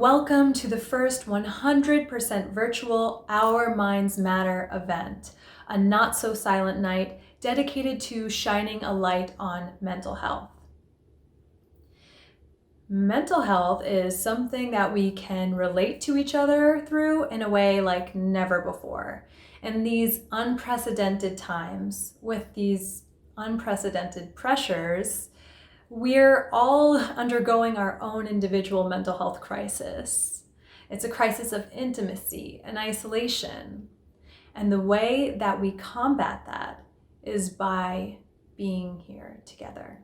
welcome to the first 100% virtual Our Minds Matter event, a not so silent night dedicated to shining a light on mental health. Mental health is something that we can relate to each other through in a way like never before. In these unprecedented times, with these unprecedented pressures, we're all undergoing our own individual mental health crisis. It's a crisis of intimacy and isolation. And the way that we combat that is by being here together.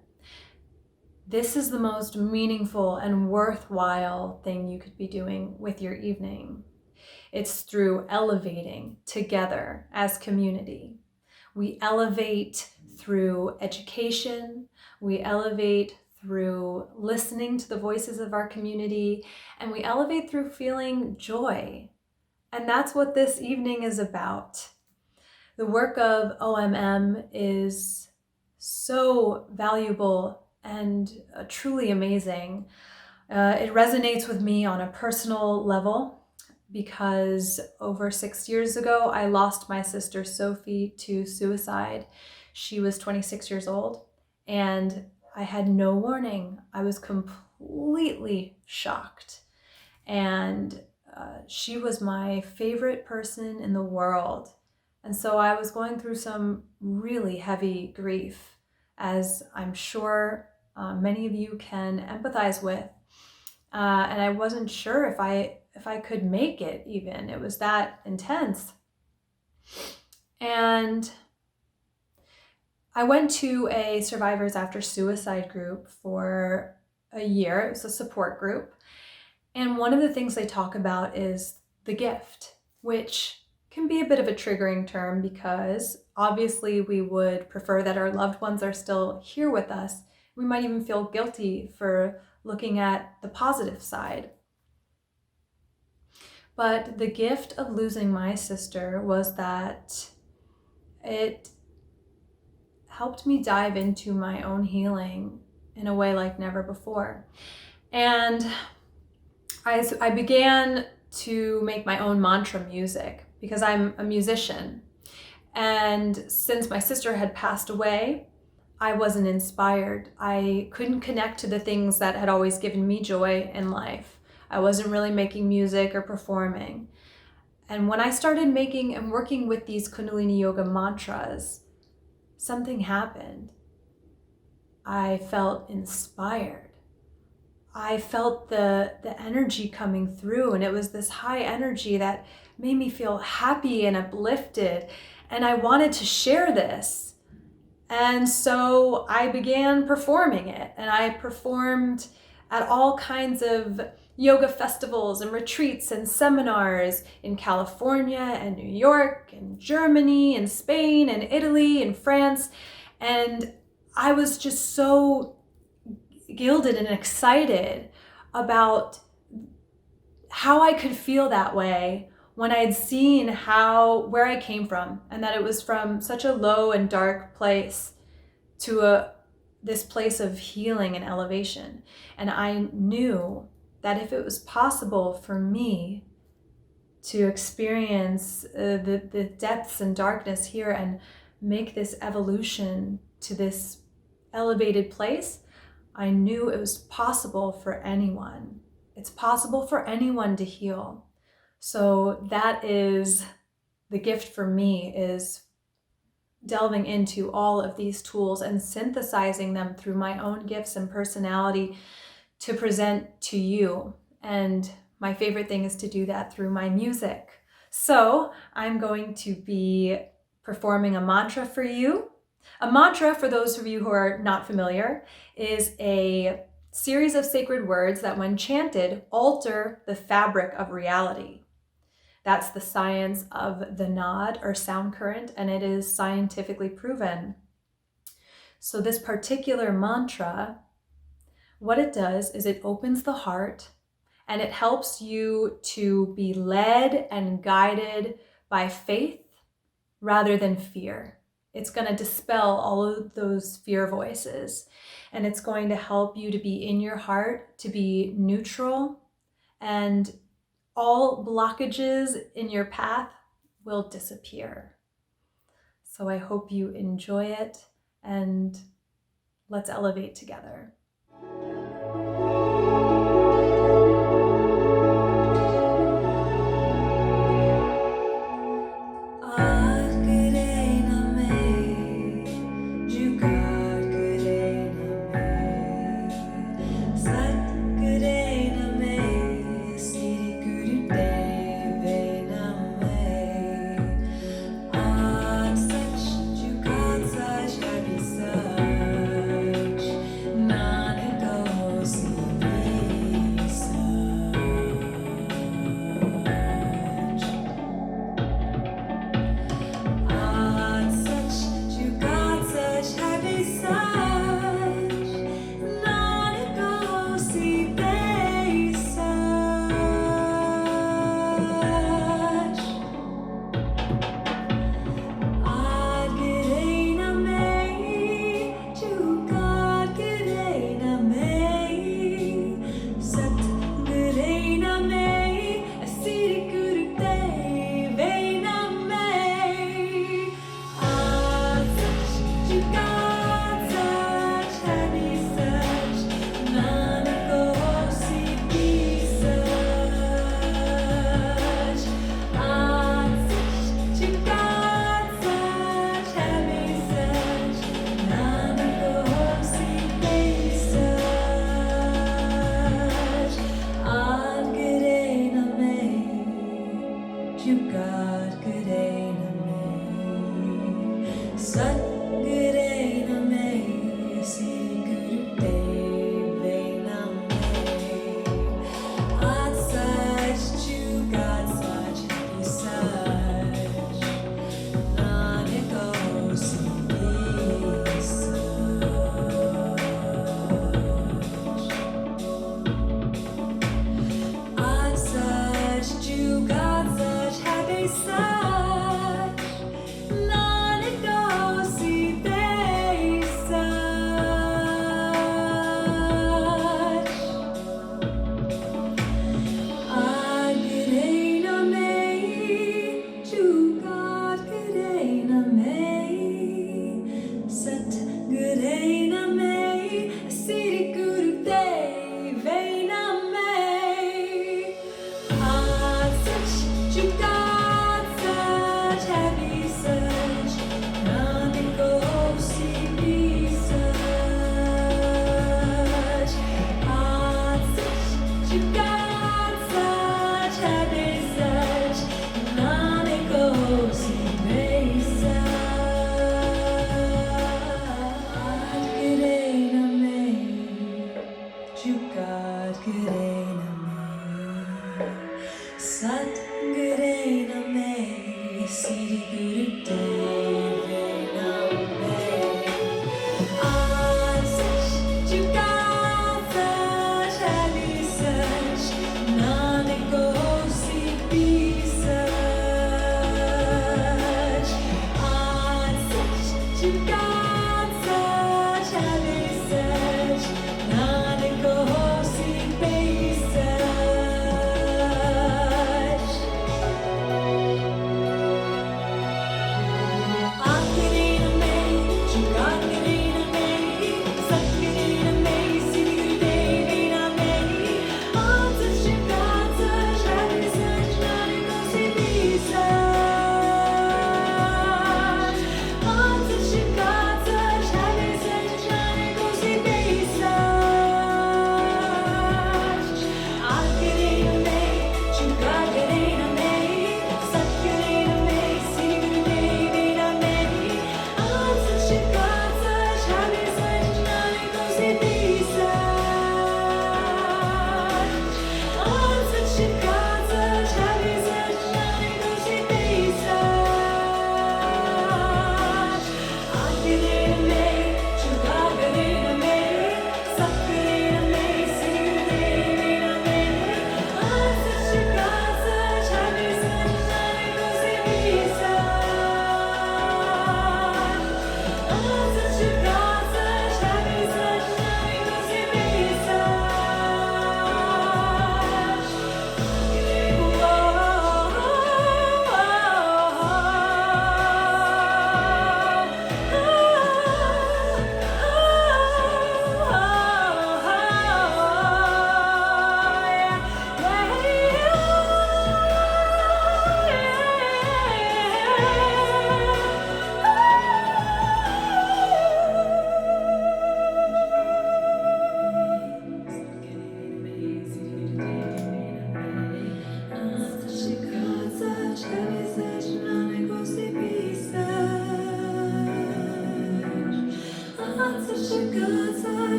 This is the most meaningful and worthwhile thing you could be doing with your evening. It's through elevating together as community. We elevate through education, we elevate through listening to the voices of our community, and we elevate through feeling joy. And that's what this evening is about. The work of OMM is so valuable and truly amazing. It resonates with me on a personal level because over 6 years ago, I lost my sister Sophie to suicide. She was 26 years old and I had no warning. I was completely shocked. And she was my favorite person in the world. And so I was going through some really heavy grief, as I'm sure many of you can empathize with. And I wasn't sure if I could make it even. It was that intense. And I went to a Survivors After Suicide group for a year. It was a support group. And one of the things they talk about is the gift, which can be a bit of a triggering term because obviously we would prefer that our loved ones are still here with us. We might even feel guilty for looking at the positive side. But the gift of losing my sister was that it helped me dive into my own healing in a way like never before. And I began to make my own mantra music because I'm a musician. And since my sister had passed away, I wasn't inspired. I couldn't connect to the things that had always given me joy in life. I wasn't really making music or performing. And when I started making and working with these Kundalini Yoga mantras, something happened. I felt inspired. I felt the energy coming through, and it was this high energy that made me feel happy and uplifted. And I wanted to share this. And so I began performing it, and I performed at all kinds of yoga festivals and retreats and seminars in California and New York and Germany and Spain and Italy and France. And I was just so gilded and excited about how I could feel that way when I had seen where I came from, and that it was from such a low and dark place to this place of healing and elevation. And I knew that if it was possible for me to experience the depths and darkness here and make this evolution to this elevated place, I knew it was possible for anyone. It's possible for anyone to heal. So that is the gift for me, is delving into all of these tools and synthesizing them through my own gifts and personality to present to you. And my favorite thing is to do that through my music. So I'm going to be performing a mantra for you. A mantra, for those of you who are not familiar, is a series of sacred words that, when chanted, alter the fabric of reality. That's the science of the nod or sound current, and it is scientifically proven. So this particular mantra, what it does is it opens the heart and it helps you to be led and guided by faith rather than fear. It's going to dispel all of those fear voices, and it's going to help you to be in your heart, to be neutral and all blockages in your path will disappear. So I hope you enjoy it, and let's elevate together.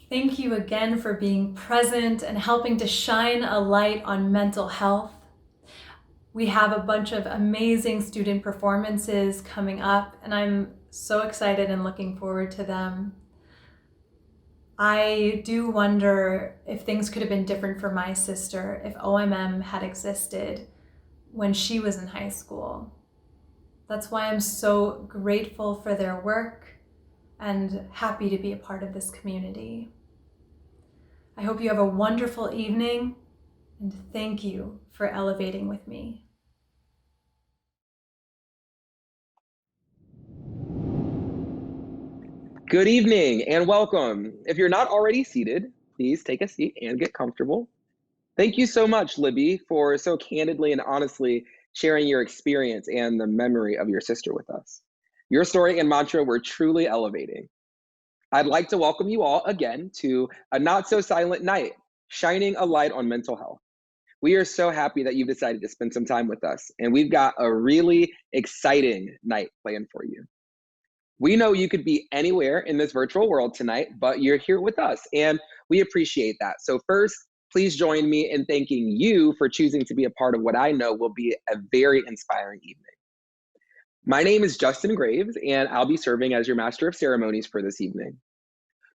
Thank you again for being present and helping to shine a light on mental health. We have a bunch of amazing student performances coming up, and I'm so excited and looking forward to them. I do wonder if things could have been different for my sister if OMM had existed when she was in high school. That's why I'm so grateful for their work and happy to be a part of this community. I hope you have a wonderful evening, and thank you for elevating with me. Good evening and welcome. If you're not already seated, please take a seat and get comfortable. Thank you so much, Libby, for so candidly and honestly sharing your experience and the memory of your sister with us. Your story and mantra were truly elevating. I'd like to welcome you all again to a not so silent night, shining a light on mental health. We are so happy that you've decided to spend some time with us, and we've got a really exciting night planned for you. We know you could be anywhere in this virtual world tonight, but you're here with us, and we appreciate that. So first, please join me in thanking you for choosing to be a part of what I know will be a very inspiring evening. My name is Justin Graves, and I'll be serving as your Master of Ceremonies for this evening.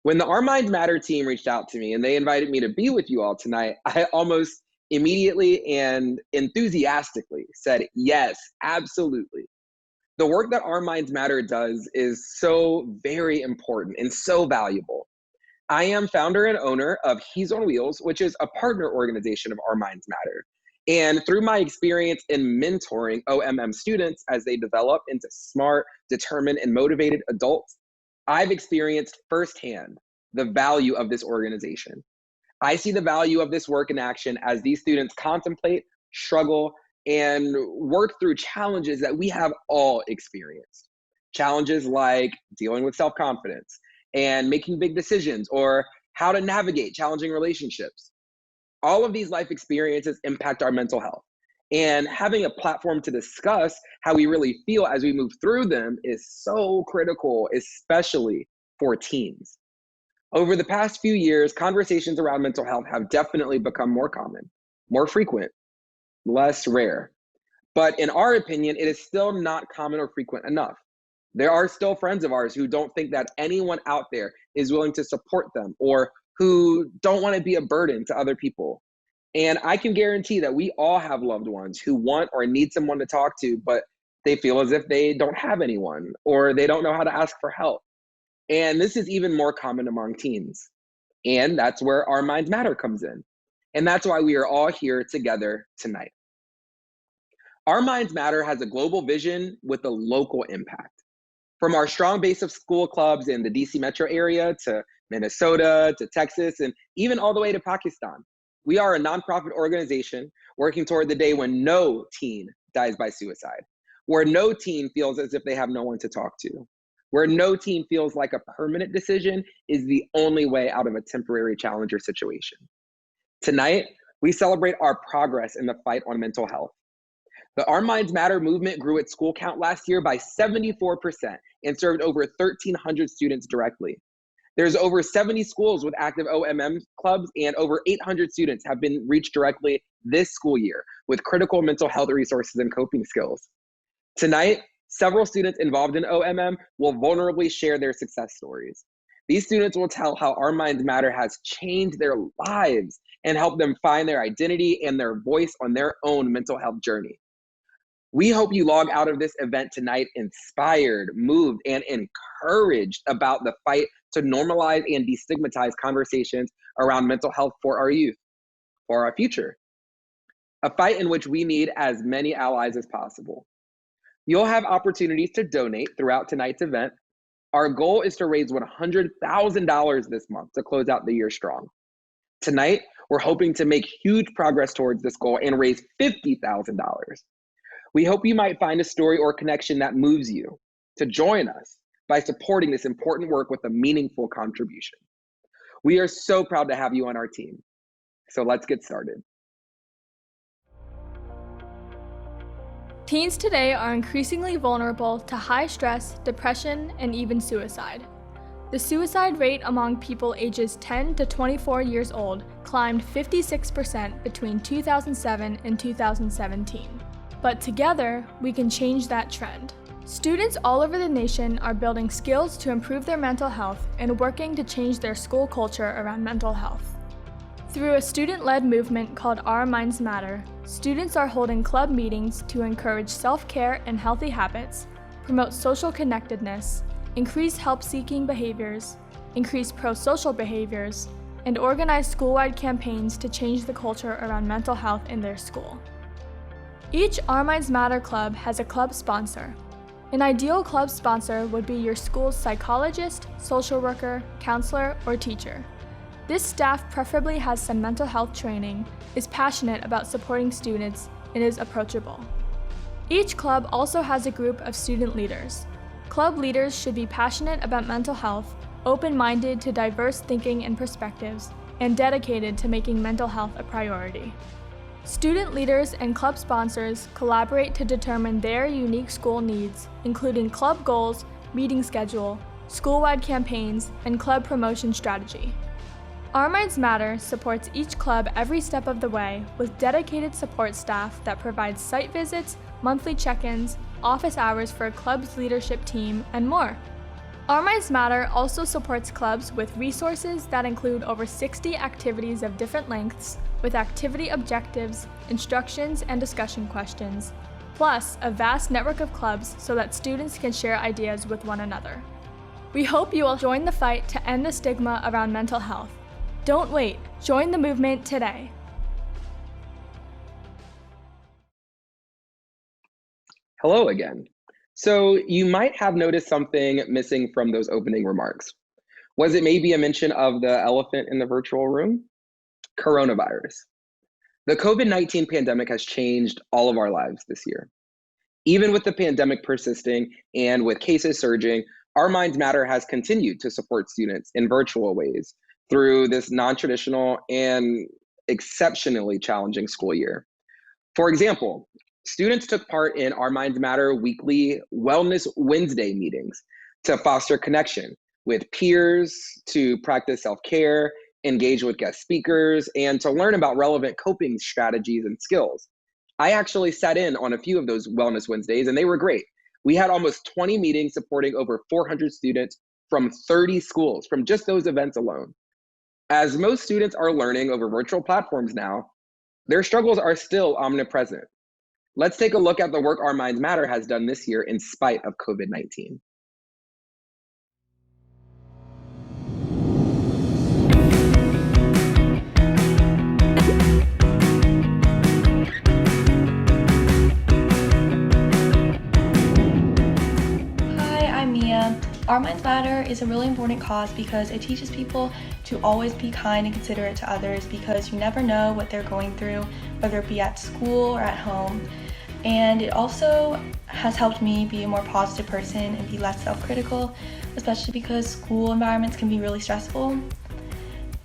When the Our Minds Matter team reached out to me and they invited me to be with you all tonight, I almost immediately and enthusiastically said, yes, absolutely. The work that Our Minds Matter does is so very important and so valuable. I am founder and owner of He's on Wheels, which is a partner organization of Our Minds Matter. And through my experience in mentoring OMM students as they develop into smart, determined, and motivated adults, I've experienced firsthand the value of this organization. I see the value of this work in action as these students contemplate, struggle, and work through challenges that we have all experienced. Challenges like dealing with self-confidence and making big decisions, or how to navigate challenging relationships. All of these life experiences impact our mental health. And having a platform to discuss how we really feel as we move through them is so critical, especially for teens. Over the past few years, conversations around mental health have definitely become more common, more frequent, less rare. But in our opinion, it is still not common or frequent enough. There are still friends of ours who don't think that anyone out there is willing to support them, or who don't want to be a burden to other people. And I can guarantee that we all have loved ones who want or need someone to talk to, but they feel as if they don't have anyone, or they don't know how to ask for help. And this is even more common among teens. And that's where Our Minds Matter comes in. And that's why we are all here together tonight. Our Minds Matter has a global vision with a local impact. From our strong base of school clubs in the DC metro area to Minnesota to Texas and even all the way to Pakistan, we are a nonprofit organization working toward the day when no teen dies by suicide, where no teen feels as if they have no one to talk to, where no teen feels like a permanent decision is the only way out of a temporary challenge or situation. Tonight, we celebrate our progress in the fight on mental health. The Our Minds Matter movement grew its school count last year by 74% and served over 1,300 students directly. There's over 70 schools with active OMM clubs, and over 800 students have been reached directly this school year with critical mental health resources and coping skills. Tonight, several students involved in OMM will vulnerably share their success stories. These students will tell how Our Minds Matter has changed their lives and helped them find their identity and their voice on their own mental health journey. We hope you log out of this event tonight inspired, moved, and encouraged about the fight to normalize and destigmatize conversations around mental health for our youth, for our future. A fight in which we need as many allies as possible. You'll have opportunities to donate throughout tonight's event. Our goal is to raise $100,000 this month to close out the year strong. Tonight, we're hoping to make huge progress towards this goal and raise $50,000. We hope you might find a story or connection that moves you to join us. by supporting this important work with a meaningful contribution. We are so proud to have you on our team. So let's get started. Teens today are increasingly vulnerable to high stress, depression, and even suicide. The suicide rate among people ages 10 to 24 years old climbed 56% between 2007 and 2017. But together, we can change that trend. Students all over the nation are building skills to improve their mental health and working to change their school culture around mental health. Through a student-led movement called Our Minds Matter, students are holding club meetings to encourage self-care and healthy habits, promote social connectedness, increase help-seeking behaviors, increase pro-social behaviors, and organize school-wide campaigns to change the culture around mental health in their school. Each Our Minds Matter club has a club sponsor. An ideal club sponsor would be your school's psychologist, social worker, counselor, or teacher. This staff preferably has some mental health training, is passionate about supporting students, and is approachable. Each club also has a group of student leaders. Club leaders should be passionate about mental health, open-minded to diverse thinking and perspectives, and dedicated to making mental health a priority. Student leaders and club sponsors collaborate to determine their unique school needs, including club goals, meeting schedule, school-wide campaigns, and club promotion strategy. Our Minds Matter supports each club every step of the way with dedicated support staff that provides site visits, monthly check-ins, office hours for a club's leadership team, and more. Our Minds Matter also supports clubs with resources that include over 60 activities of different lengths, with activity objectives, instructions, and discussion questions, plus a vast network of clubs so that students can share ideas with one another. We hope you will join the fight to end the stigma around mental health. Don't wait, join the movement today. Hello again. So you might have noticed something missing from those opening remarks. Was it maybe a mention of the elephant in the virtual room? Coronavirus. The COVID-19 pandemic has changed all of our lives this year. Even with the pandemic persisting and with cases surging, Our Minds Matter has continued to support students in virtual ways through this non-traditional and exceptionally challenging school year. For example, students took part in Our Minds Matter weekly Wellness Wednesday meetings to foster connection with peers, to practice self-care, engage with guest speakers, and to learn about relevant coping strategies and skills. I actually sat in on a few of those Wellness Wednesdays, and they were great. We had almost 20 meetings supporting over 400 students from 30 schools from just those events alone. As most students are learning over virtual platforms now, their struggles are still omnipresent. Let's take a look at the work Our Minds Matter has done this year in spite of COVID-19. Our Minds Matter is a really important cause because it teaches people to always be kind and considerate to others because you never know what they're going through, whether it be at school or at home. And it also has helped me be a more positive person and be less self-critical, especially because school environments can be really stressful.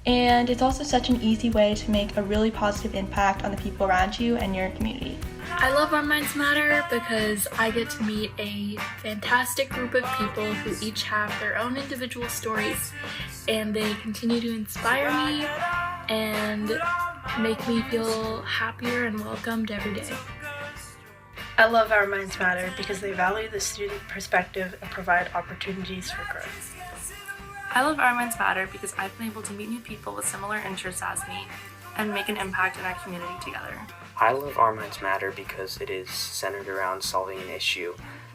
And it's also such an easy way to make a really positive impact on the people around you and your community. I love Our Minds Matter because I get to meet a fantastic group of people who each have their own individual stories, and they continue to inspire me and make me feel happier and welcomed every day. I love Our Minds Matter because they value the student perspective and provide opportunities for growth. I love Our Minds Matter because I've been able to meet new people with similar interests as me and make an impact in our community together. I love Our Minds Matter because it is centered around solving an issue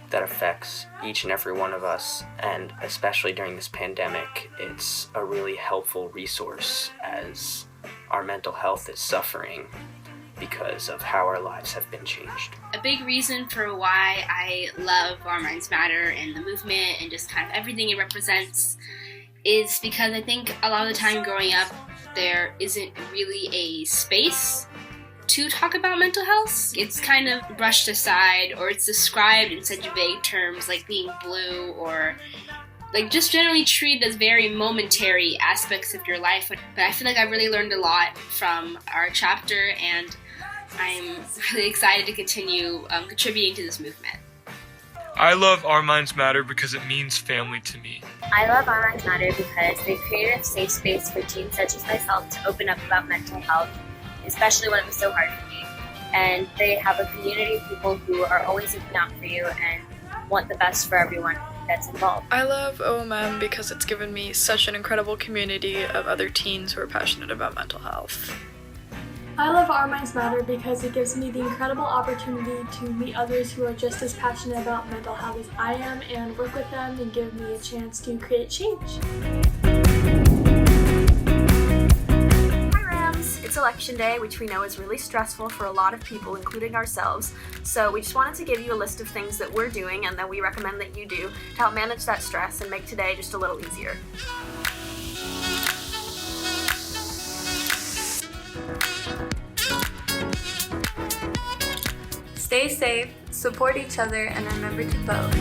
that affects each and every one of us, and especially during this pandemic, it's a really helpful resource as our mental health is suffering because of how our lives have been changed. A big reason for why I love Our Minds Matter and the movement and just kind of everything it represents is because I think a lot of the time growing up, there isn't really a space to talk about mental health. It's kind of brushed aside, or it's described in such vague terms like being blue, or like just generally treated as very momentary aspects of your life. But I feel like I really learned a lot from our chapter, and I'm really excited to continue contributing to this movement. I love Our Minds Matter because it means family to me. I love Our Minds Matter because they created a safe space for teens such as myself to open up about mental health, especially when it was so hard for me. And they have a community of people who are always looking out for you and want the best for everyone that's involved. I love OMM because it's given me such an incredible community of other teens who are passionate about mental health. I love Our Minds Matter because it gives me the incredible opportunity to meet others who are just as passionate about mental health as I am and work with them and give me a chance to create change. Hi Rams! It's election day, which we know is really stressful for a lot of people, including ourselves. So we just wanted to give you a list of things that we're doing and that we recommend that you do to help manage that stress and make today just a little easier. Stay safe, support each other, and remember to vote.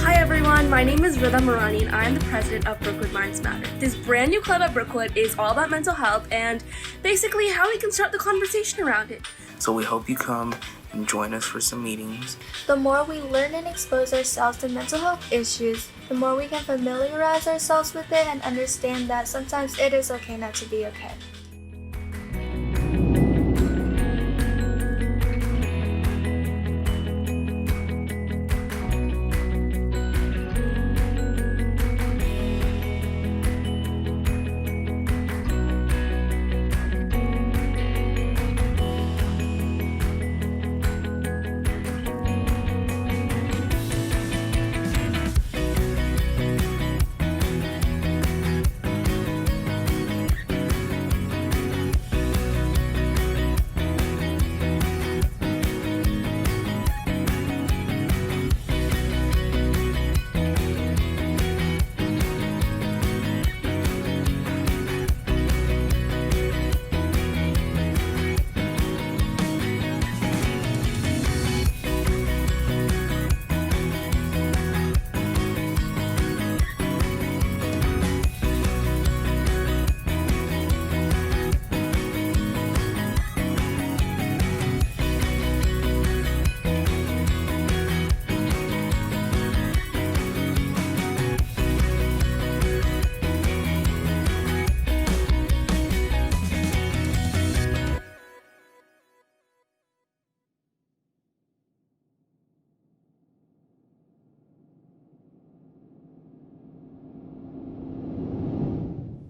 Hi everyone, my name is Rida Marani and I am the president of Brookwood Minds Matter. This brand new club at Brookwood is all about mental health and basically how we can start the conversation around it. So we hope you come and join us for some meetings. The more we learn and expose ourselves to mental health issues, the more we can familiarize ourselves with it and understand that sometimes it is okay not to be okay.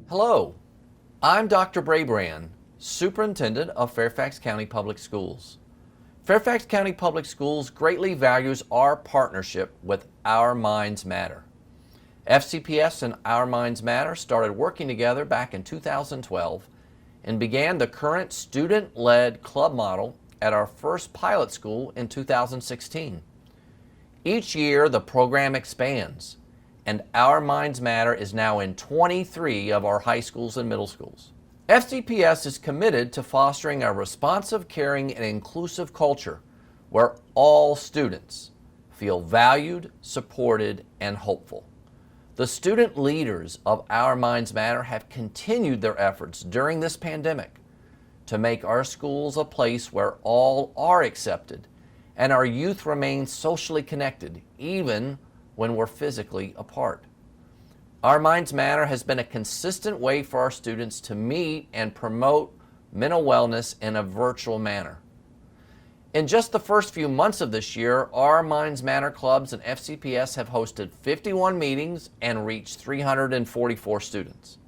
Hello, I'm Dr. Brabrand, Superintendent of Fairfax County Public Schools. Fairfax County Public Schools greatly values our partnership with Our Minds Matter. FCPS and Our Minds Matter started working together back in 2012 and began the current student-led club model at our first pilot school in 2016. Each year, the program expands, and Our Minds Matter is now in 23 of our high schools and middle schools. FCPS is committed to fostering a responsive, caring, and inclusive culture where all students feel valued, supported, and hopeful. The student leaders of Our Minds Matter have continued their efforts during this pandemic to make our schools a place where all are accepted and our youth remain socially connected, even when we're physically apart. Our Minds Matter has been a consistent way for our students to meet and promote mental wellness in a virtual manner. In just the first few months of this year, Our Minds Matter clubs and FCPS have hosted 51 meetings and reached 344 students.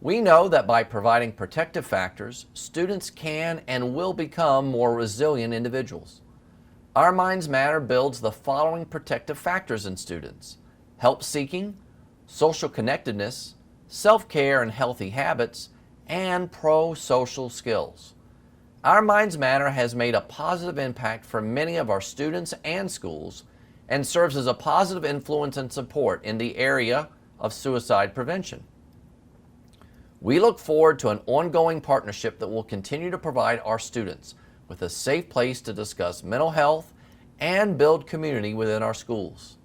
We know that by providing protective factors, students can and will become more resilient individuals. Our Minds Matter builds the following protective factors in students: help-seeking, social connectedness, self-care and healthy habits, and pro-social skills. Our Minds Matter has made a positive impact for many of our students and schools and serves as a positive influence and support in the area of suicide prevention. We look forward to an ongoing partnership that will continue to provide our students with a safe place to discuss mental health and build community within our schools.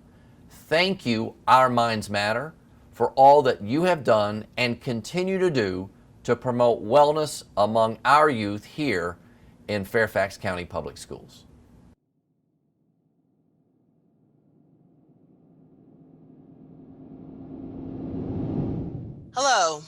Thank you, Our Minds Matter, for all that you have done and continue to do to promote wellness among our youth here in Fairfax County Public Schools. Hello,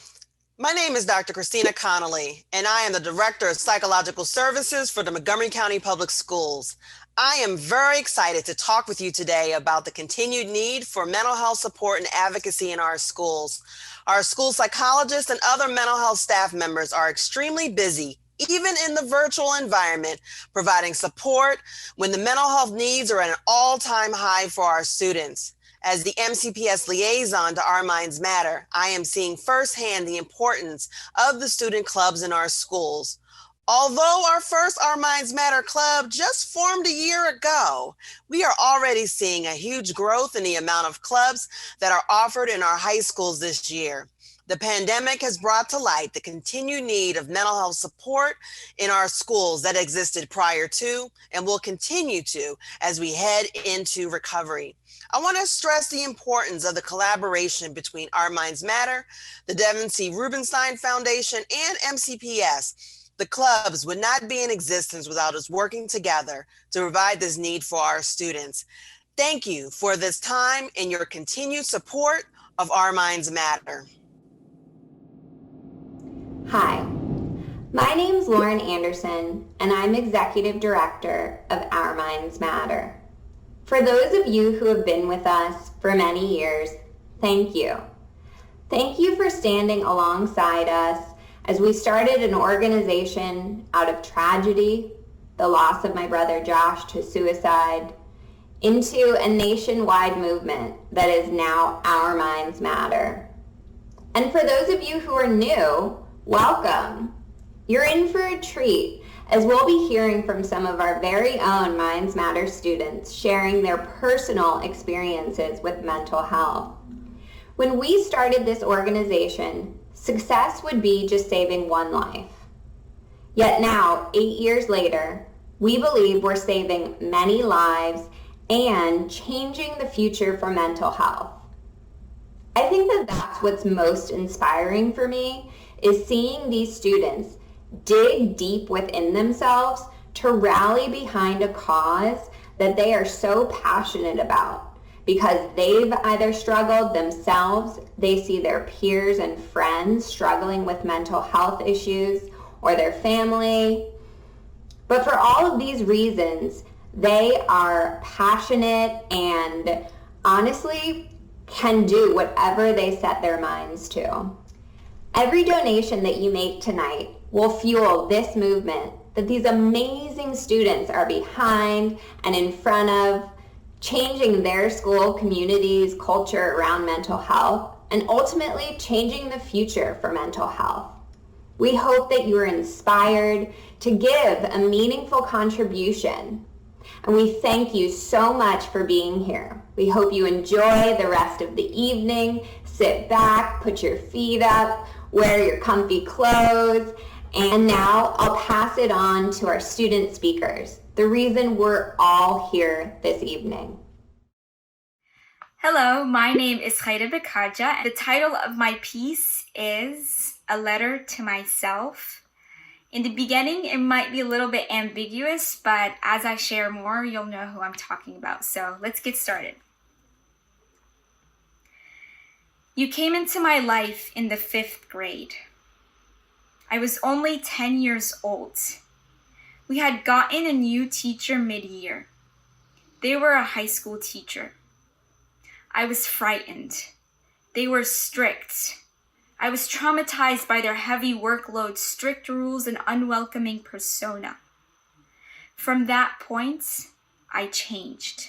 my name is Dr. Christina Connolly, and I am the Director of Psychological Services for the Montgomery County Public Schools. I am very excited to talk with you today about the continued need for mental health support and advocacy in our schools. Our school psychologists and other mental health staff members are extremely busy, even in the virtual environment, providing support when the mental health needs are at an all-time high for our students. As the MCPS liaison to Our Minds Matter, I am seeing firsthand the importance of the student clubs in our schools. Although our first Our Minds Matter club just formed a year ago, we are already seeing a huge growth in the amount of clubs that are offered in our high schools this year. The pandemic has brought to light the continued need of mental health support in our schools that existed prior to and will continue to as we head into recovery. I want to stress the importance of the collaboration between Our Minds Matter, the Devin C. Rubenstein Foundation, and MCPS. The clubs would not be in existence without us working together to provide this need for our students. Thank you for this time and your continued support of Our Minds Matter. Hi, my name's Lauren Anderson, and I'm Executive Director of Our Minds Matter. For those of you who have been with us for many years, thank you. Thank you for standing alongside us as we started an organization out of tragedy, the loss of my brother Josh to suicide, into a nationwide movement that is now Our Minds Matter. And for those of you who are new, welcome. You're in for a treat, as we'll be hearing from some of our very own Minds Matter students sharing their personal experiences with mental health. When we started this organization, success would be just saving one life. Yet now, 8 years later, we believe we're saving many lives and changing the future for mental health. I think that that's what's most inspiring for me, is seeing these students dig deep within themselves to rally behind a cause that they are so passionate about because they've either struggled themselves, they see their peers and friends struggling with mental health issues, or their family. But for all of these reasons, they are passionate and honestly can do whatever they set their minds to. Every donation that you make tonight will fuel this movement that these amazing students are behind and in front of, changing their school community's culture around mental health and ultimately changing the future for mental health. We hope that you are inspired to give a meaningful contribution. And we thank you so much for being here. We hope you enjoy the rest of the evening. Sit back, put your feet up, wear your comfy clothes. And now I'll pass it on to our student speakers, the reason we're all here this evening. Hello, my name is Khaira Bekaja. The title of my piece is A Letter to Myself. In the beginning, it might be a little bit ambiguous, but as I share more, you'll know who I'm talking about. So let's get started. You came into my life in the 5th grade. I was only 10 years old. We had gotten a new teacher mid-year. They were a high school teacher. I was frightened. They were strict. I was traumatized by their heavy workload, strict rules, and unwelcoming persona. From that point, I changed.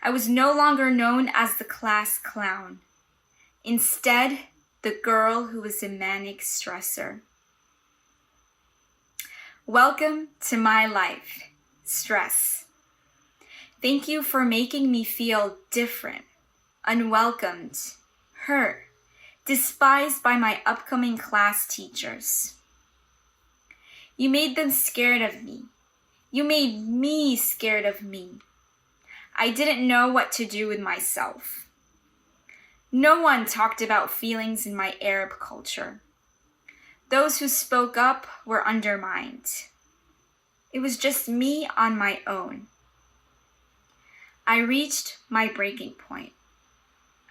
I was no longer known as the class clown. Instead, the girl who was a manic stressor. Welcome to my life, stress. Thank you for making me feel different, unwelcomed, hurt, despised by my upcoming class teachers. You made them scared of me. You made me scared of me. I didn't know what to do with myself. No one talked about feelings in my Arab culture. Those who spoke up were undermined. It was just me on my own. I reached my breaking point.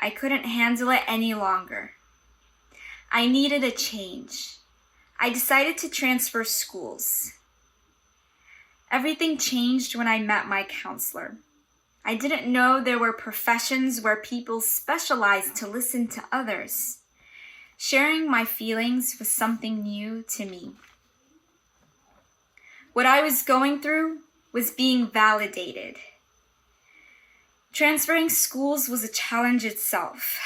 I couldn't handle it any longer. I needed a change. I decided to transfer schools. Everything changed when I met my counselor. I didn't know there were professions where people specialized to listen to others. Sharing my feelings was something new to me. What I was going through was being validated. Transferring schools was a challenge itself.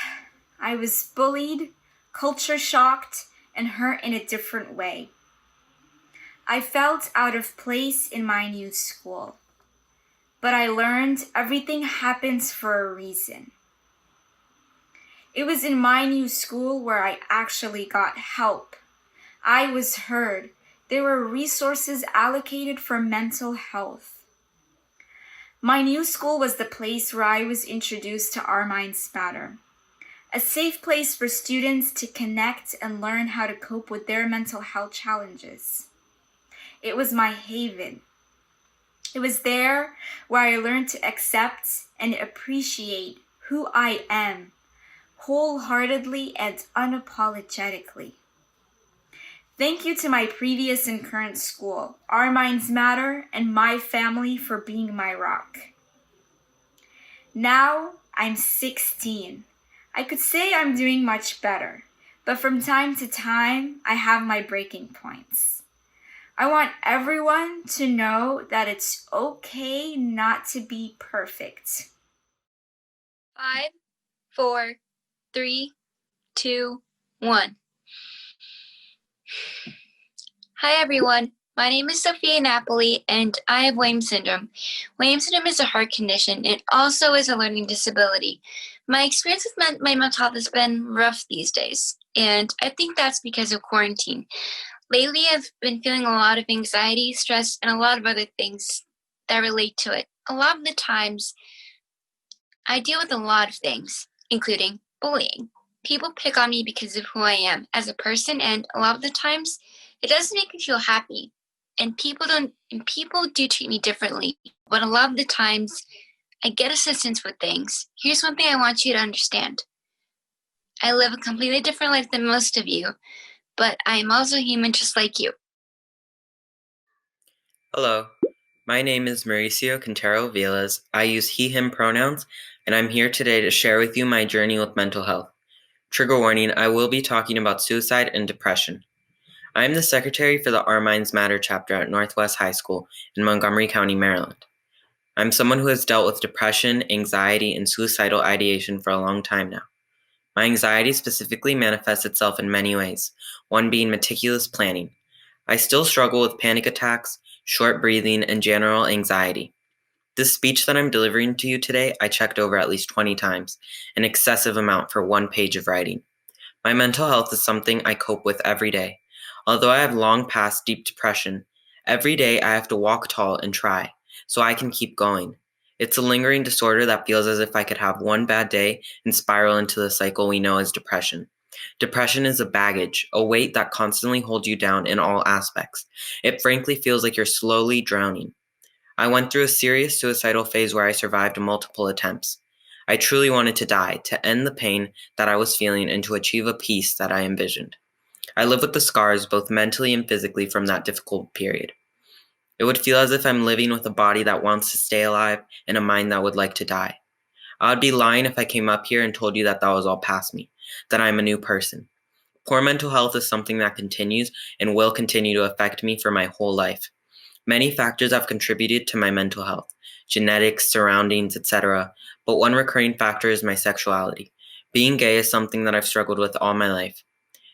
I was bullied, culture shocked, and hurt in a different way. I felt out of place in my new school, but I learned everything happens for a reason. It was in my new school where I actually got help. I was heard. There were resources allocated for mental health. My new school was the place where I was introduced to Our Minds Matter, a safe place for students to connect and learn how to cope with their mental health challenges. It was my haven. It was there where I learned to accept and appreciate who I am, wholeheartedly and unapologetically. Thank you to my previous and current school, Our Minds Matter, and my family for being my rock. Now I'm 16. I could say I'm doing much better, but from time to time, I have my breaking points. I want everyone to know that it's okay not to be perfect. 5, 4, 3, 2, 1. Hi everyone, my name is Sophia Napoli and I have Williams syndrome. Williams syndrome is a heart condition. It also is a learning disability. My experience with my mental health has been rough these days, and I think that's because of quarantine. Lately, I've been feeling a lot of anxiety, stress, and a lot of other things that relate to it. A lot of the times, I deal with a lot of things, including bullying. People pick on me because of who I am as a person, and a lot of the times, it doesn't make me feel happy. And people do treat me differently, but a lot of the times, I get assistance with things. Here's one thing I want you to understand. I live a completely different life than most of you, but I am also human just like you. Hello, my name is Mauricio Quintero Vilas. I use he, him pronouns, and I'm here today to share with you my journey with mental health. Trigger warning, I will be talking about suicide and depression. I am the secretary for the Our Minds Matter chapter at Northwest High School in Montgomery County, Maryland. I'm someone who has dealt with depression, anxiety, and suicidal ideation for a long time now. My anxiety specifically manifests itself in many ways, one being meticulous planning. I still struggle with panic attacks, short breathing, and general anxiety. This speech that I'm delivering to you today, I checked over at least 20 times, an excessive amount for one page of writing. My mental health is something I cope with every day. Although I have long passed deep depression, every day I have to walk tall and try, so I can keep going. It's a lingering disorder that feels as if I could have one bad day and spiral into the cycle we know as depression. Depression is a baggage, a weight that constantly holds you down in all aspects. It frankly feels like you're slowly drowning. I went through a serious suicidal phase where I survived multiple attempts. I truly wanted to die, to end the pain that I was feeling and to achieve a peace that I envisioned. I live with the scars, both mentally and physically, from that difficult period. It would feel as if I'm living with a body that wants to stay alive and a mind that would like to die. I would be lying if I came up here and told you that was all past me, that I'm a new person. Poor mental health is something that continues and will continue to affect me for my whole life. Many factors have contributed to my mental health, genetics, surroundings, etc., but one recurring factor is my sexuality. Being gay is something that I've struggled with all my life.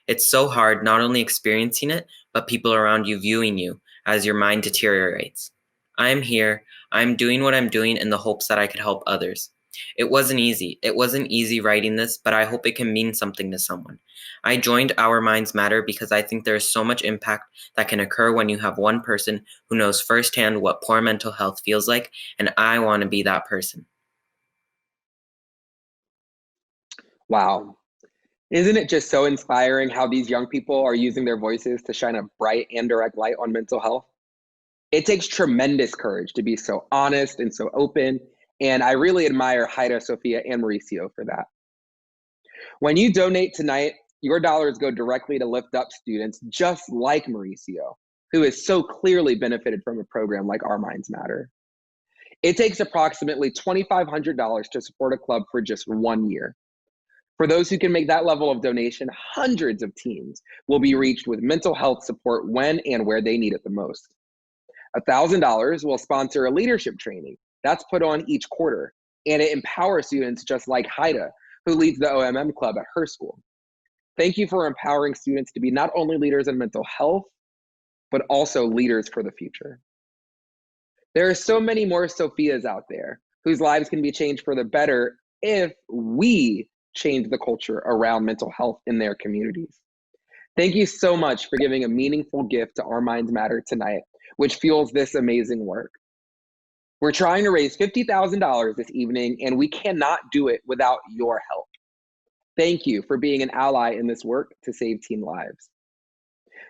It's so hard not only experiencing it, but people around you viewing you as your mind deteriorates. I am here. I'm doing what I'm doing in the hopes that I could help others. It wasn't easy. It wasn't easy writing this, but I hope it can mean something to someone. I joined Our Minds Matter because I think there is so much impact that can occur when you have one person who knows firsthand what poor mental health feels like, and I want to be that person. Wow. Isn't it just so inspiring how these young people are using their voices to shine a bright and direct light on mental health? It takes tremendous courage to be so honest and so open, and I really admire Haida, Sophia, and Mauricio for that. When you donate tonight, your dollars go directly to lift up students just like Mauricio, who has so clearly benefited from a program like Our Minds Matter. It takes approximately $2,500 to support a club for just 1 year. For those who can make that level of donation, hundreds of teens will be reached with mental health support when and where they need it the most. $1,000 will sponsor a leadership training that's put on each quarter, and it empowers students just like Haida, who leads the OMM club at her school. Thank you for empowering students to be not only leaders in mental health, but also leaders for the future. There are so many more Sophias out there whose lives can be changed for the better if we change the culture around mental health in their communities. Thank you so much for giving a meaningful gift to Our Minds Matter tonight, which fuels this amazing work. We're trying to raise $50,000 this evening, and we cannot do it without your help. Thank you for being an ally in this work to save teen lives.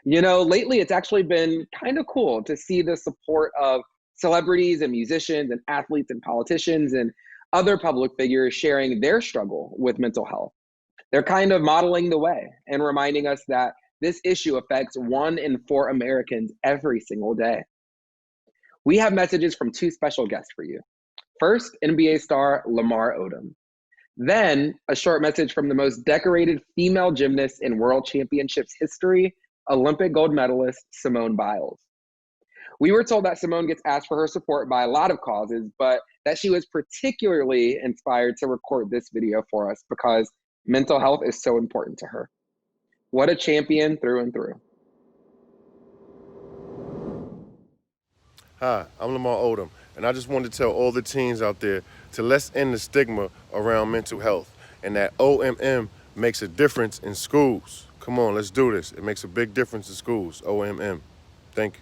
You know, lately it's actually been kind of cool to see the support of celebrities and musicians and athletes and politicians and other public figures sharing their struggle with mental health. They're kind of modeling the way and reminding us that this issue affects 1 in 4 Americans every single day. We have messages from 2 special guests for you. First, NBA star Lamar Odom. Then, a short message from the most decorated female gymnast in World Championships history, Olympic gold medalist Simone Biles. We were told that Simone gets asked for her support by a lot of causes, but that she was particularly inspired to record this video for us because mental health is so important to her. What a champion through and through. Hi, I'm Lamar Odom, and I just wanted to tell all the teens out there to let's end the stigma around mental health and that OMM makes a difference in schools. Come on, let's do this. It makes a big difference in schools, OMM. Thank you.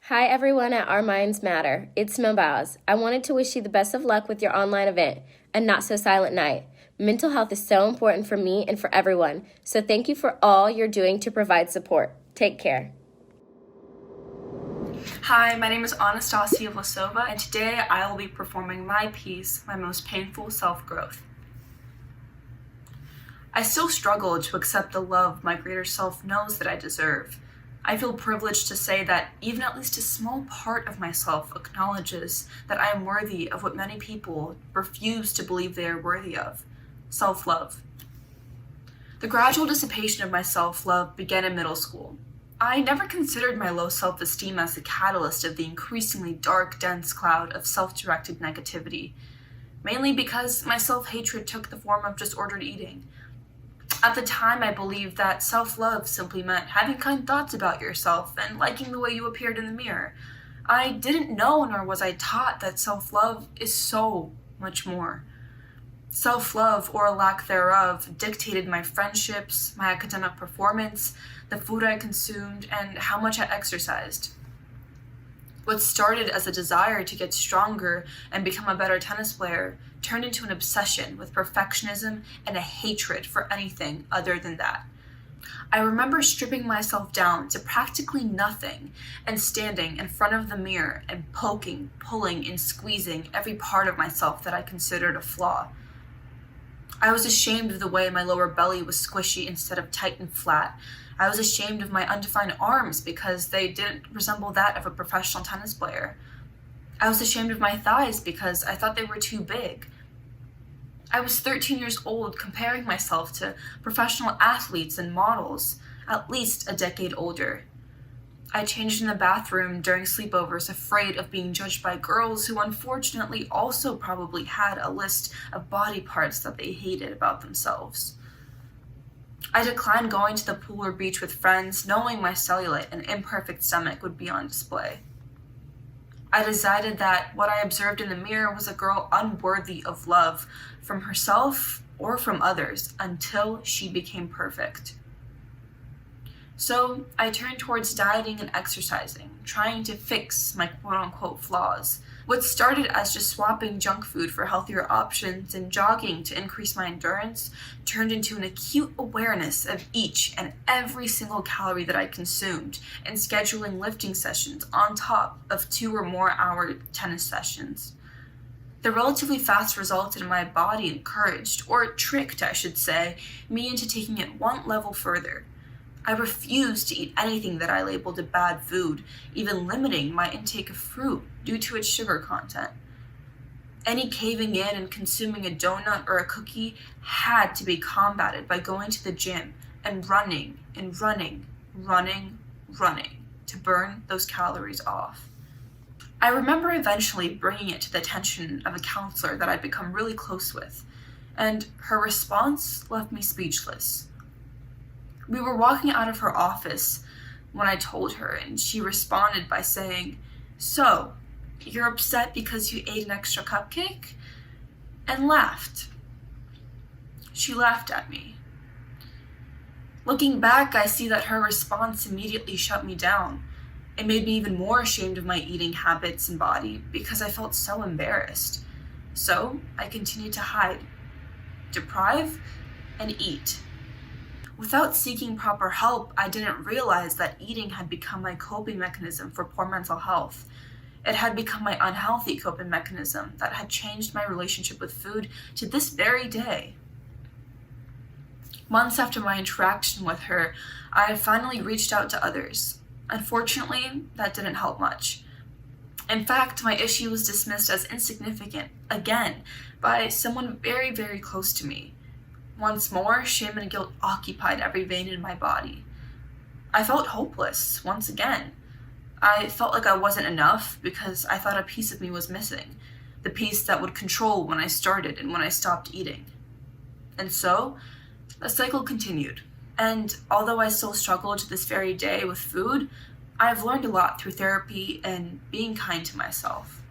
Hi everyone at Our Minds Matter. It's Mobaz. I wanted to wish you the best of luck with your online event, A Not So Silent Night. Mental health is so important for me and for everyone, so thank you for all you're doing to provide support. Take care. Hi, my name is Anastasia Vlasova, and today I will be performing my piece, My Most Painful Self-Growth. I still struggle to accept the love my greater self knows that I deserve. I feel privileged to say that even at least a small part of myself acknowledges that I am worthy of what many people refuse to believe they are worthy of, self-love. The gradual dissipation of my self-love began in middle school. I never considered my low self-esteem as the catalyst of the increasingly dark, dense cloud of self-directed negativity, mainly because my self-hatred took the form of disordered eating. At the time, I believed that self-love simply meant having kind thoughts about yourself and liking the way you appeared in the mirror. I didn't know, nor was I taught, that self-love is so much more. Self-love, or a lack thereof, dictated my friendships, my academic performance, the food I consumed, and how much I exercised. What started as a desire to get stronger and become a better tennis player turned into an obsession with perfectionism and a hatred for anything other than that. I remember stripping myself down to practically nothing and standing in front of the mirror and poking, pulling, and squeezing every part of myself that I considered a flaw. I was ashamed of the way my lower belly was squishy instead of tight and flat. I was ashamed of my undefined arms because they didn't resemble that of a professional tennis player. I was ashamed of my thighs because I thought they were too big. I was 13 years old comparing myself to professional athletes and models, at least a decade older. I changed in the bathroom during sleepovers, afraid of being judged by girls who unfortunately also probably had a list of body parts that they hated about themselves. I declined going to the pool or beach with friends, knowing my cellulite and imperfect stomach would be on display. I decided that what I observed in the mirror was a girl unworthy of love from herself or from others until she became perfect. So I turned towards dieting and exercising, trying to fix my quote-unquote flaws. What started as just swapping junk food for healthier options and jogging to increase my endurance turned into an acute awareness of each and every single calorie that I consumed and scheduling lifting sessions on top of 2 or more hour tennis sessions. The relatively fast result in my body encouraged, or tricked I should say, me into taking it one level further. I refused to eat anything that I labeled a bad food, even limiting my intake of fruit due to its sugar content. Any caving in and consuming a donut or a cookie had to be combated by going to the gym and running to burn those calories off. I remember eventually bringing it to the attention of a counselor that I'd become really close with, and her response left me speechless. We were walking out of her office when I told her, and she responded by saying, "So, you're upset because you ate an extra cupcake?" and laughed. She laughed at me. Looking back, I see that her response immediately shut me down. It made me even more ashamed of my eating habits and body because I felt so embarrassed. So, I continued to hide, deprive, and eat. Without seeking proper help, I didn't realize that eating had become my coping mechanism for poor mental health. It had become my unhealthy coping mechanism that had changed my relationship with food to this very day. Months after my interaction with her, I finally reached out to others. Unfortunately, that didn't help much. In fact, my issue was dismissed as insignificant, again, by someone very, very close to me. Once more, shame and guilt occupied every vein in my body. I felt hopeless, once again. I felt like I wasn't enough because I thought a piece of me was missing, the piece that would control when I started and when I stopped eating. And so, the cycle continued. And although I still struggle to this very day with food, I've learned a lot through therapy and being kind to myself.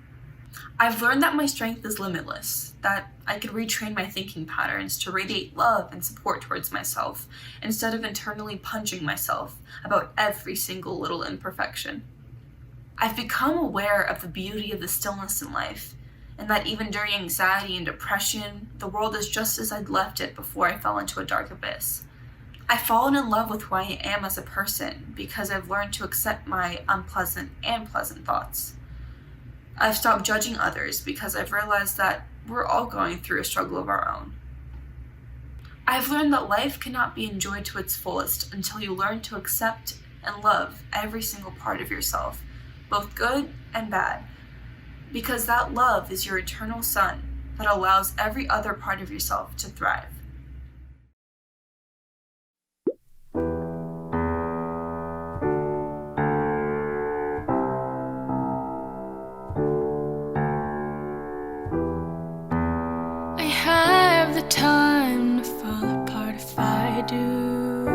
I've learned that my strength is limitless, that I can retrain my thinking patterns to radiate love and support towards myself, instead of internally punching myself about every single little imperfection. I've become aware of the beauty of the stillness in life, and that even during anxiety and depression, the world is just as I'd left it before I fell into a dark abyss. I've fallen in love with who I am as a person because I've learned to accept my unpleasant and pleasant thoughts. I've stopped judging others because I've realized that we're all going through a struggle of our own. I've learned that life cannot be enjoyed to its fullest until you learn to accept and love every single part of yourself, both good and bad, because that love is your eternal sun that allows every other part of yourself to thrive. The time to fall apart if I do.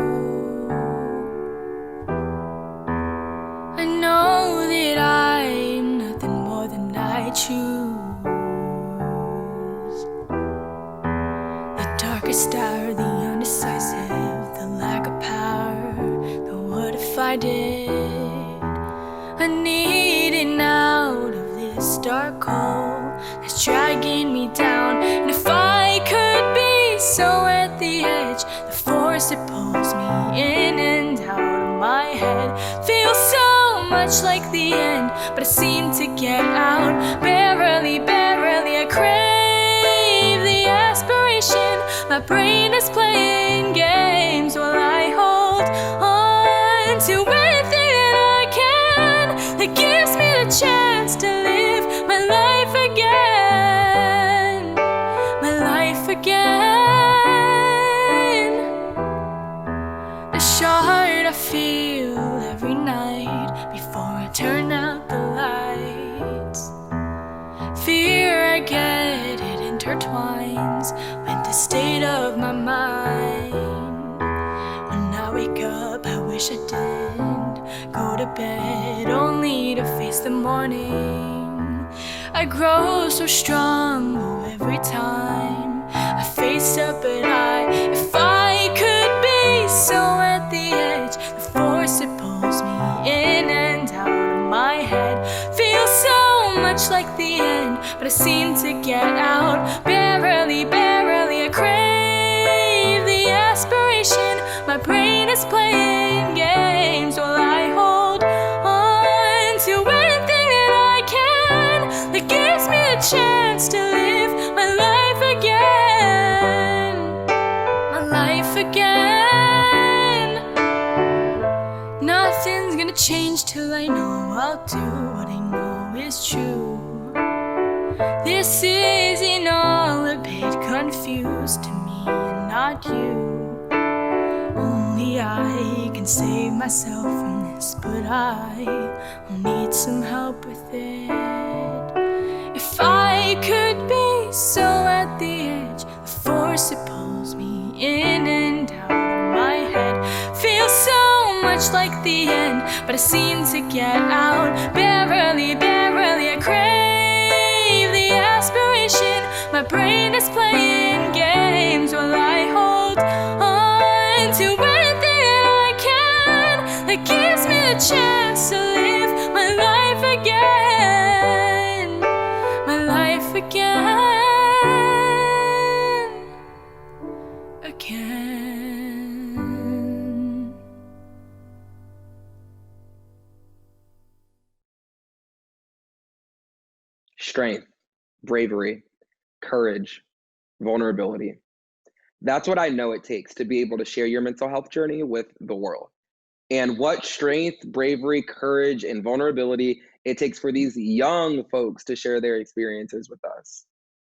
I know that I'm nothing more than I choose. The darkest hour, the undecisive, the lack of power, the what if I did. I need it out of this dark hole that's dragging me down. And if I could be so at the edge, the force that pulls me in and out of my head feels so much like the end, but I seem to get out barely, barely. I crave the aspiration. My brain is playing games while I hold on to anything that I can that gives me the chance to live my life again, my life again. The shard I feel every night before I turn out the lights. Fear, I get it intertwines with the state of my mind. When I wake up, I wish I didn't go to bed only to face the morning. I grow so strong, oh, every time I face up, but if I could be so at the edge, the force that pulls me in and out of my head feels so much like the end, but I seem to get out barely, barely. I crave the aspiration. My brain is playing games while I hold on to anything that I can that gives me the chance to live my life again. My life again. Nothing's gonna change till I know I'll do what I know is true. This is all a bit confused to me and not you. Only I can save myself from this, but I will need some help with it. If I could be so at the edge, the force that pulls me in and out of my head feels so much like the end, but I seem to get out barely, barely. I crave the aspiration. My brain is playing games while I hold on to anything that I can that gives me the chance to live my life again. My life again. Again. Strength, bravery, courage, vulnerability. That's what I know it takes to be able to share your mental health journey with the world. And what strength, bravery, courage, and vulnerability it takes for these young folks to share their experiences with us.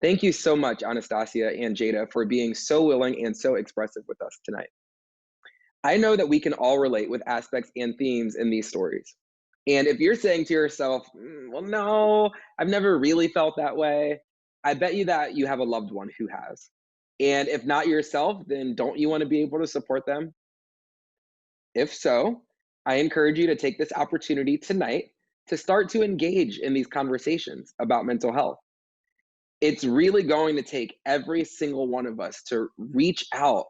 Thank you so much, Anastasia and Jada, for being so willing and so expressive with us tonight. I know that we can all relate with aspects and themes in these stories. And if you're saying to yourself, well, no, I've never really felt that way, I bet you that you have a loved one who has. And if not yourself, then don't you want to be able to support them? If so, I encourage you to take this opportunity tonight to start to engage in these conversations about mental health. It's really going to take every single one of us to reach out,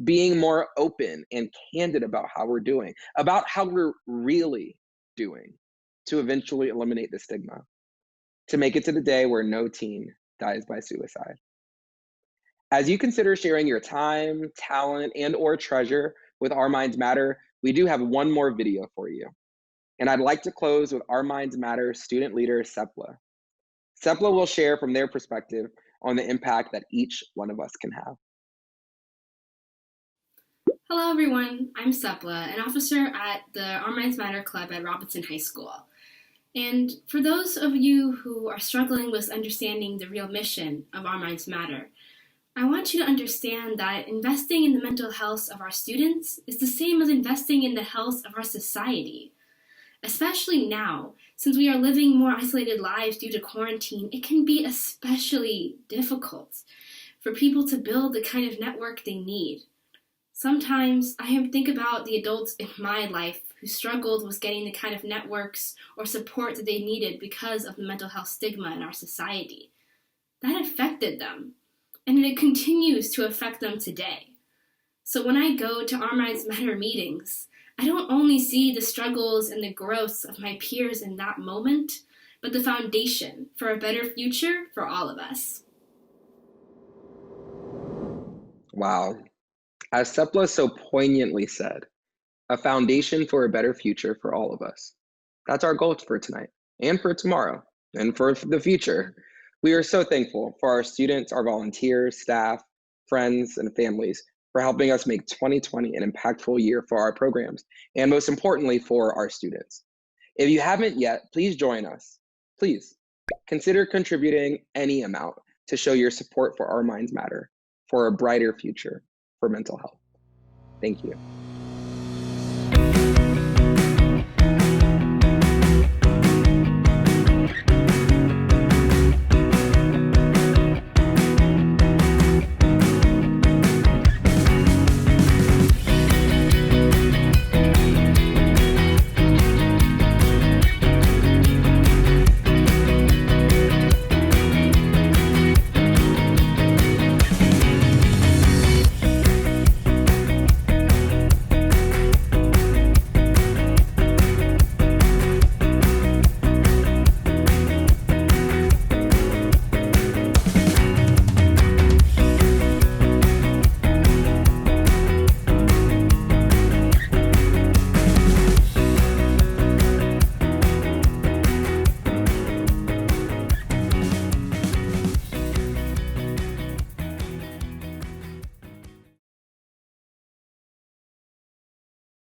being more open and candid about how we're doing, about how we're really doing, to eventually eliminate the stigma, to make it to the day where no teen dies by suicide. As you consider sharing your time, talent, and/or treasure with Our Minds Matter, we do have one more video for you. And I'd like to close with Our Minds Matter student leader, Sepla. Sepla will share from their perspective on the impact that each one of us can have. Hello everyone, I'm Sepla, an officer at the Our Minds Matter Club at Robinson High School. And for those of you who are struggling with understanding the real mission of Our Minds Matter, I want you to understand that investing in the mental health of our students is the same as investing in the health of our society. Especially now, since we are living more isolated lives due to quarantine, it can be especially difficult for people to build the kind of network they need. Sometimes I think about the adults in my life who struggled with getting the kind of networks or support that they needed because of the mental health stigma in our society. That affected them, and it continues to affect them today. So when I go to Our Minds Matter meetings, I don't only see the struggles and the growths of my peers in that moment, but the foundation for a better future for all of us. Wow. As Sepla so poignantly said, a foundation for a better future for all of us. That's our goal for tonight and for tomorrow and for the future. We are so thankful for our students, our volunteers, staff, friends, and families for helping us make 2020 an impactful year for our programs, and most importantly, for our students. If you haven't yet, please join us. Please consider contributing any amount to show your support for Our Minds Matter, for a brighter future for mental health. Thank you.